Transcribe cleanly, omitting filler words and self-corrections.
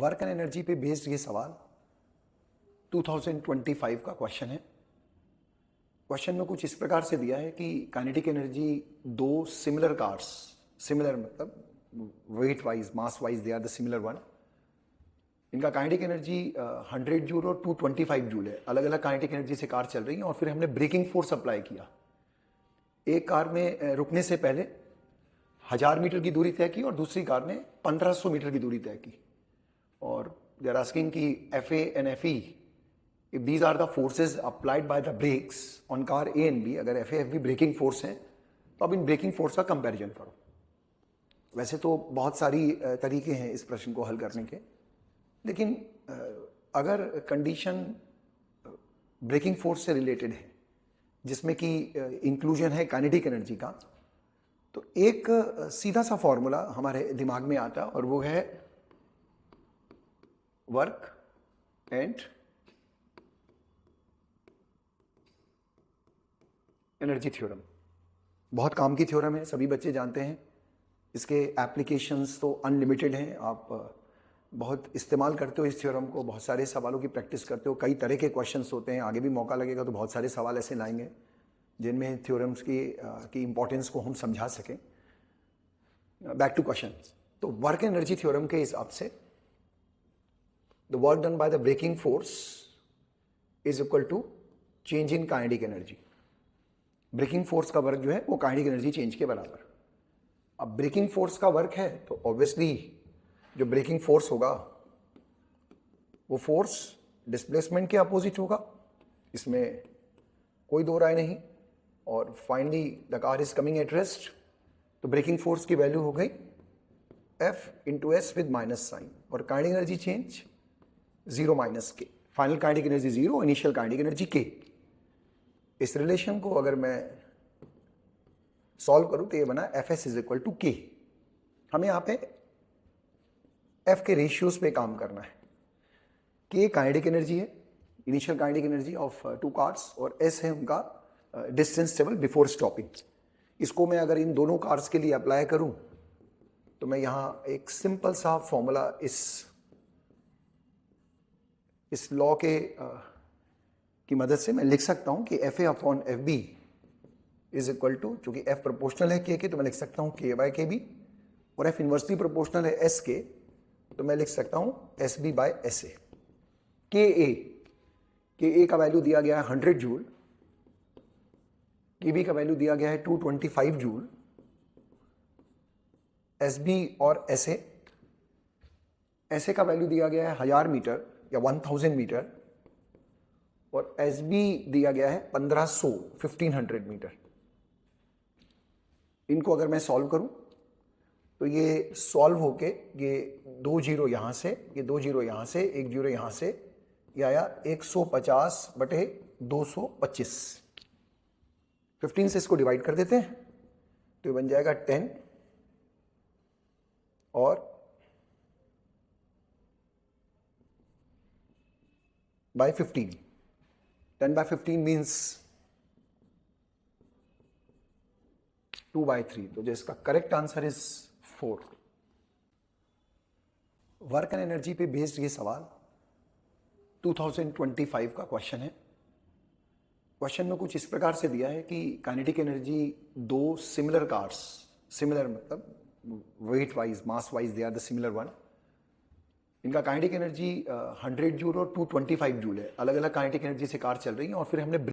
Work and energy पे based ये सवाल 2025 का क्वेश्चन है। क्वेश्चन में कुछ इस प्रकार से दिया है कि काइनेटिक एनर्जी दो सिमिलर कार्स, सिमिलर मतलब weight wise mass wise they are the similar one, इनका काइनेटिक एनर्जी 100 जूल और 225 जूल है। अलग अलग काइनेटिक एनर्जी से कार चल रही है और फिर हमने ब्रेकिंग फोर्स अप्लाई किया। एक कार में रुकने से पहले 1000 मीटर की दूरी तय की और दूसरी कार ने 1500 मीटर की दूरी तय की। और दे आर आस्किंग कि FA and FE, if these are the forces applied by the brakes on car A and B, अगर FA FB ब्रेकिंग फोर्स हैं तो अब इन ब्रेकिंग फोर्स का कंपैरिजन करो। वैसे तो बहुत सारी तरीके हैं इस प्रश्न को हल करने के, लेकिन अगर कंडीशन ब्रेकिंग फोर्स से रिलेटेड है जिसमें कि इंक्लूजन है काइनेटिक एनर्जी का, तो एक सीधा सा फॉर्मूला हमारे दिमाग में आता और वो है वर्क एंड एनर्जी थ्योरम। बहुत काम की थ्योरम है, सभी बच्चे जानते हैं। इसके एप्लीकेशंस तो अनलिमिटेड हैं। आप बहुत इस्तेमाल करते हो इस थ्योरम को, बहुत सारे सवालों की प्रैक्टिस करते हो। कई तरह के क्वेश्चंस होते हैं, आगे भी मौका लगेगा तो बहुत सारे सवाल ऐसे लाएंगे जिनमें थ्योरम्स की इंपॉर्टेंस को हम समझा सकें। Back to question. तो वर्क एनर्जी थ्योरम के हिसाब से the work done by the braking force is equal to change in kinetic energy. Braking force का वर्क जो है वो काइनेटिक एनर्जी चेंज के बराबर। अब ब्रेकिंग फोर्स का वर्क है तो ऑब्वियसली जो ब्रेकिंग फोर्स होगा वो फोर्स डिस्प्लेसमेंट के अपोजिट होगा, इसमें कोई दो राय नहीं। और finally the car is coming at rest, तो ब्रेकिंग फोर्स की वैल्यू हो गई F into S with minus sign, और kinetic energy change 0 minus K. Final kinetic energy 0, initial kinetic energy K। इस रिलेशन को अगर मैं सॉल्व करूं तो ये बना Fs is equal to K। हमें यहाँ पे F के रेशियोज पे काम करना है। K काइनेटिक एनर्जी है, initial kinetic energy of two cars, और S है उनका डिस्टेंस टेबल बिफोर स्टॉपिंग। इसको मैं अगर इन दोनों कार्स के लिए अप्लाई करूं तो मैं यहाँ एक सिंपल सा फॉर्मूला इस लॉ के की मदद से मैं लिख सकता हूं कि FA upon FB is equal to, चूंकि F प्रोपोर्शनल है K के तो मैं लिख सकता हूं K बाय KB, और F इन्वर्सली प्रोपोर्शनल है S के तो मैं लिख सकता हूं SB बाय SA। KA का वैल्यू दिया गया है 100 जूल, KB का वैल्यू दिया गया है 225 जूल, SB और SA का वैल्यू दिया गया है 1000 मीटर या 1000 मीटर, और SB दिया गया है 1500 मीटर। इनको अगर मैं सॉल्व करूं तो ये सॉल्व होके ये 2 जीरो यहां से, ये 2 जीरो यहां से, 1 जीरो यहां से, ये आया 150 बटे 225। 15 से इसको डिवाइड कर देते हैं तो ये बन जाएगा 10 और by 15। 10 by 15 means 2 by 3, तो जिसका correct answer is 4। Work and energy पे बेस्ड ये सवाल 2025 का क्वेश्चन है। क्वेश्चन में कुछ इस प्रकार से दिया है कि काइनेटिक एनर्जी दो सिमिलर कार्स, सिमिलर मतलब weight wise mass wise they are the similar one, इनका काइनेटिक एनर्जी 100 जूल और 225 जूल है। अलग अलग काइनेटिक एनर्जी से कार चल रही है और फिर हमने